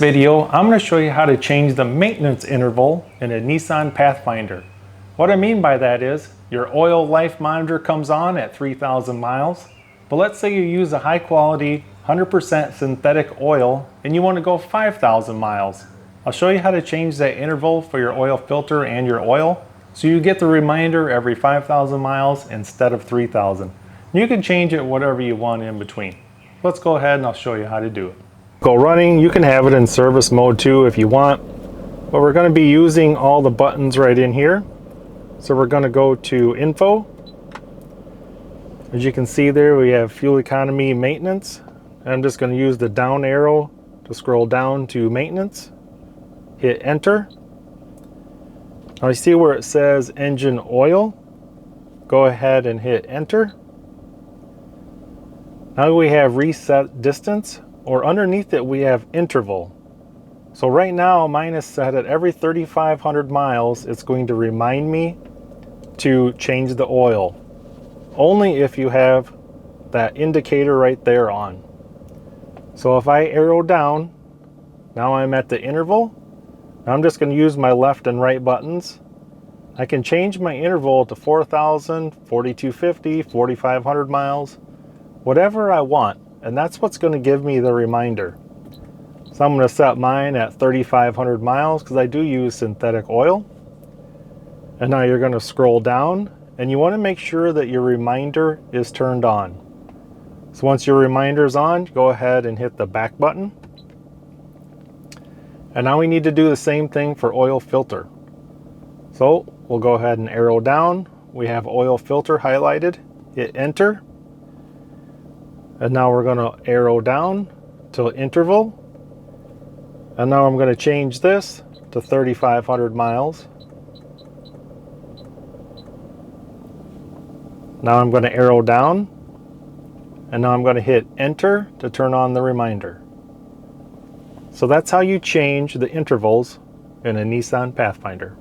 video, I'm going to show you how to change the maintenance interval in a Nissan Pathfinder. What I mean by that is, your oil life monitor comes on at 3,000 miles, but let's say you use a high quality 100% synthetic oil and you want to go 5,000 miles. I'll show you how to change that interval for your oil filter and your oil, so you get the reminder every 5,000 miles instead of 3,000. You can change it whatever you want in between. Let's go ahead and I'll show you how to do it. Go running, you can have it in service mode too if you want, but we're going to be using all the buttons right in here. So we're going to go to Info. As you can see there, we have Fuel Economy Maintenance. I'm just going to use the down arrow to scroll down to Maintenance. Hit Enter. Now you see where it says Engine Oil. Go ahead and hit Enter. Now we have Reset Distance, or underneath it we have Interval. So right now mine is set at every 3,500 miles. It's going to remind me to change the oil. Only if you have that indicator right there on. So if I arrow down, now I'm at the interval. Now I'm just going to use my left and right buttons. I can change my interval to 4,000, 4,250, 4,500 miles, whatever I want. And that's what's going to give me the reminder. So I'm going to set mine at 3,500 miles because I do use synthetic oil. And now you're going to scroll down and you want to make sure that your reminder is turned on. So once your reminder is on, go ahead and hit the back button. And now we need to do the same thing for oil filter. So we'll go ahead and arrow down. We have oil filter highlighted. Hit Enter. And now we're going to arrow down to interval. And now I'm going to change this to 3,500 miles. Now I'm going to arrow down. And now I'm going to hit Enter to turn on the reminder. So that's how you change the intervals in a Nissan Pathfinder.